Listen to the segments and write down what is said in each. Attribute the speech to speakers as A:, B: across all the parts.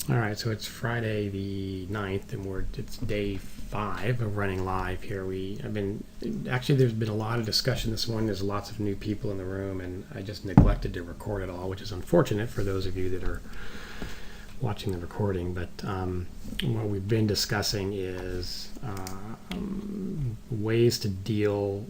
A: All right, so it's Friday the 9th, and it's day 5 of running live here. There's been a lot of discussion this morning. There's lots of new people in the room, and I just neglected to record it all, which is unfortunate for those of you that are watching the recording. But what we've been discussing is ways to deal,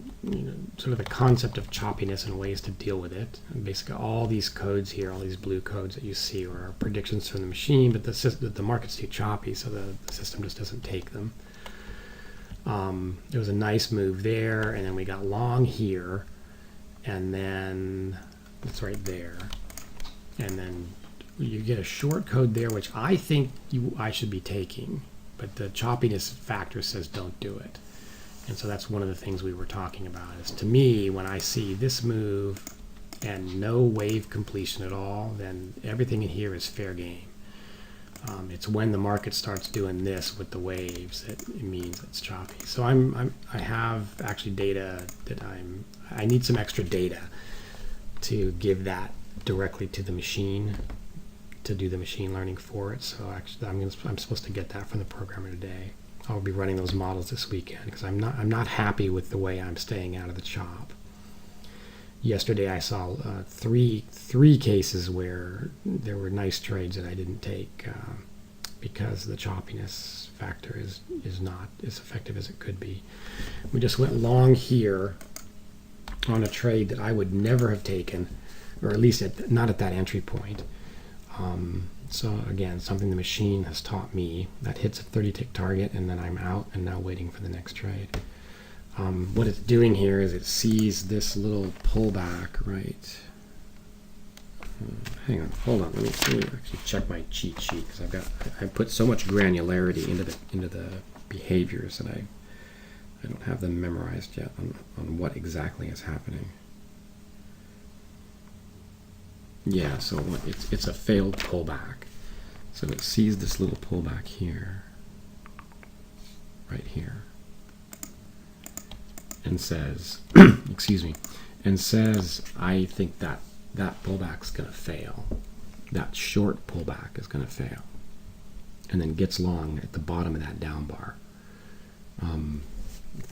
A: sort of the concept of choppiness and ways to deal with it. And basically, all these codes here, all these blue codes that you see, are predictions from the machine, but the market's too choppy, so the system just doesn't take them. There was a nice move there, and then we got long here, and then it's right there, and then you get a short code there, which I think I should be taking, but the choppiness factor says don't do it. And so that's one of the things we were talking about. Is, to me, when I see this move and no wave completion at all, then everything in here is fair game. It's when the market starts doing this with the waves that it means it's choppy. So I have actually data that I need some extra data to give that directly to the machine, to do the machine learning for it. So actually, I'm supposed to get that from the programmer today. I'll be running those models this weekend because I'm not happy with the way I'm staying out of the chop. Yesterday I saw three cases where there were nice trades that I didn't take because the choppiness factor is not as effective as it could be. We just went long here on a trade that I would never have taken, or at least not at that entry point. So again, something the machine has taught me, that hits a 30-tick target and then I'm out and now waiting for the next trade. What it's doing here is it sees this little pullback, right? Hang on, hold on. Let me actually check my cheat sheet because I put so much granularity into the behaviors that I don't have them memorized yet on what exactly is happening. Yeah, so it's a failed pullback. So it sees this little pullback here, right here, and says, excuse me, and says, I think that pullback's going to fail. That short pullback is going to fail. And then gets long at the bottom of that down bar.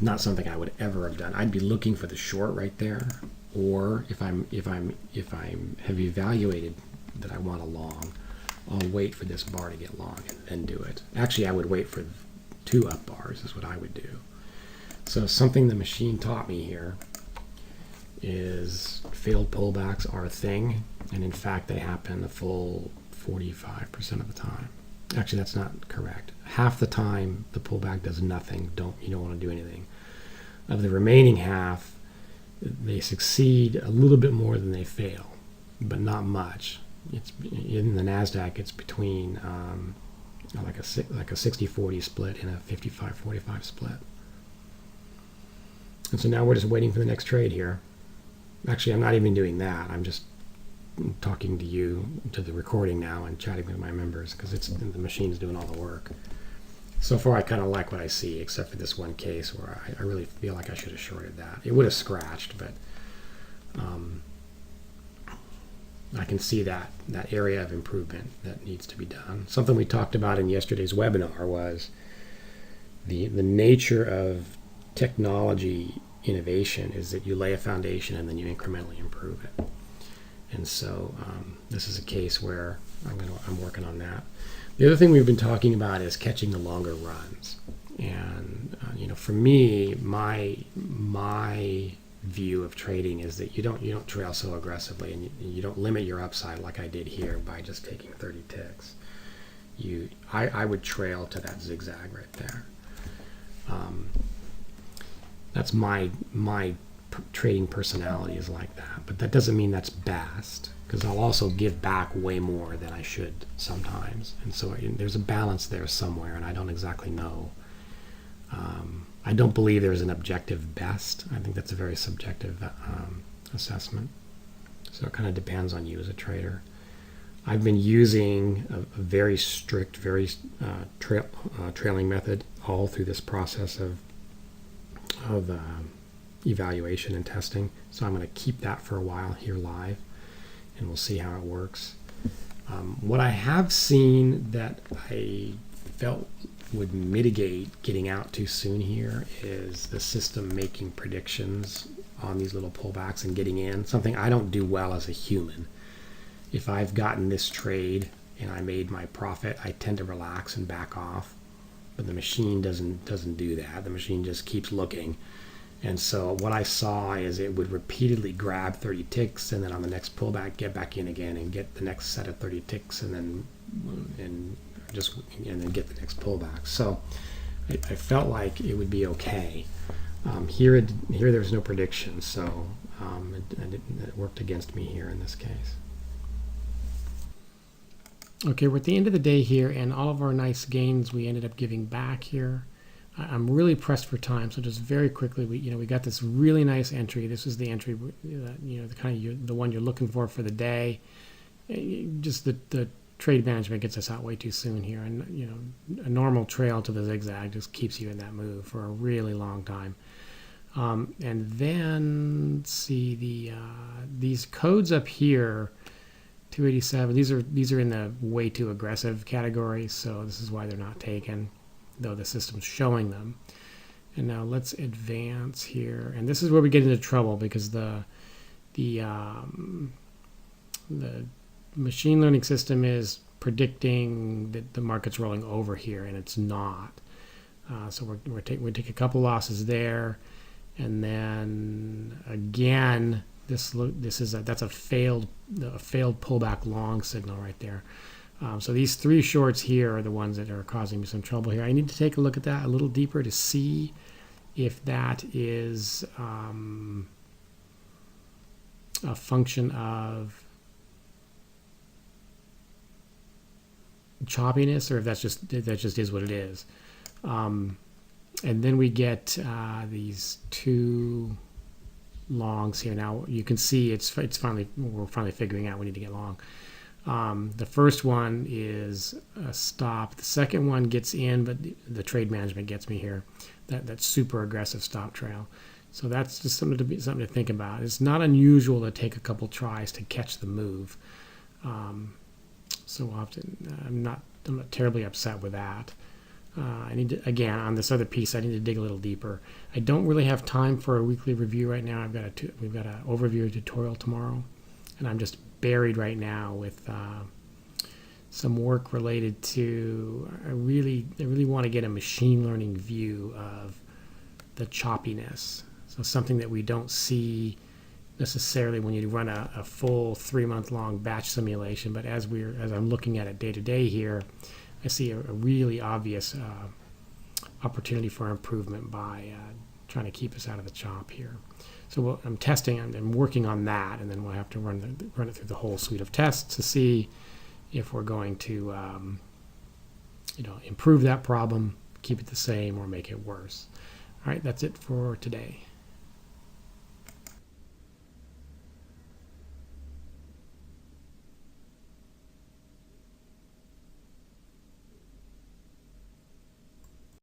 A: Not something I would ever have done. I'd be looking for the short right there. Or if I have evaluated that I want a long, I'll wait for this bar to get long and then do it. Actually, I would wait for 2 up bars is what I would do. So something the machine taught me here is failed pullbacks are a thing, and in fact they happen the full 45% of the time. Actually, that's not correct. Half the time the pullback does nothing. You don't want to do anything. Of the remaining half, they succeed a little bit more than they fail, but not much. It's in the NASDAQ. It's between like a 60-40 split and a 55-45 split. And so now we're just waiting for the next trade here. Actually, I'm not even doing that. I'm just talking to you, to the recording now, and chatting with my members because the machine's doing all the work. So far, I kind of like what I see, except for this one case where I really feel like I should have shorted that. It would have scratched, but I can see that area of improvement that needs to be done. Something we talked about in yesterday's webinar was the nature of technology innovation is that you lay a foundation and then you incrementally improve it. And so this is a case where I'm working on that. The other thing we've been talking about is catching the longer runs. And for me, my view of trading is that you don't trail so aggressively, and you don't limit your upside like I did here by just taking 30 ticks. I would trail to that zigzag right there. That's my trading personality is like that, but that doesn't mean that's best, because I'll also give back way more than I should sometimes, and so there's a balance there somewhere, and I don't exactly know. I don't believe there's an objective best. I think that's a very subjective assessment, so it kind of depends on you as a trader. I've been using a very strict, trailing method all through this process of evaluation and testing. So I'm going to keep that for a while here live, and we'll see how it works. What I have seen that I felt would mitigate getting out too soon here is the system making predictions on these little pullbacks and getting in, something I don't do well as a human. If I've gotten this trade and I made my profit, I tend to relax and back off, but the machine doesn't do that. The machine just keeps looking. And so what I saw is it would repeatedly grab 30 ticks and then on the next pullback get back in again and get the next set of 30 ticks and then get the next pullback. So I felt like it would be okay. Here there's no prediction, so it worked against me here in this case. Okay, we're at the end of the day here, and all of our nice gains we ended up giving back here. I'm really pressed for time, so just very quickly, we got this really nice entry. This is the entry, the one you're looking for the day. Just the trade management gets us out way too soon here, and a normal trail to the zigzag just keeps you in that move for a really long time. And then see these codes up here. 287. These are in the way too aggressive category, so this is why they're not taken, though the system's showing them. And now let's advance here, and this is where we get into trouble because the machine learning system is predicting that the market's rolling over here, and it's not. So we take a couple losses there, and then again. That's a failed pullback long signal right there. So these three shorts here are the ones that are causing me some trouble here. I need to take a look at that a little deeper to see if that is a function of choppiness or if that just is what it is. And then we get these two longs here. Now you can see we're finally figuring out we need to get long. The first one is a stop. The second one gets in, but the trade management gets me here. That super aggressive stop trail. So that's just something to think about. It's not unusual to take a couple tries to catch the move. So often, I'm not terribly upset with that. I need to, again, on this other piece, I need to dig a little deeper. I don't really have time for a weekly review right now. We've got an overview tutorial tomorrow, and I'm just buried right now with some work related to. I really want to get a machine learning view of the choppiness. So something that we don't see necessarily when you run a full 3-month-long batch simulation, but as I'm looking at it day to day here. I see a really obvious opportunity for improvement by trying to keep us out of the chop here. So I'm testing and working on that, and then we'll have to run it through the whole suite of tests to see if we're going to improve that problem, keep it the same, or make it worse. All right, that's it for today.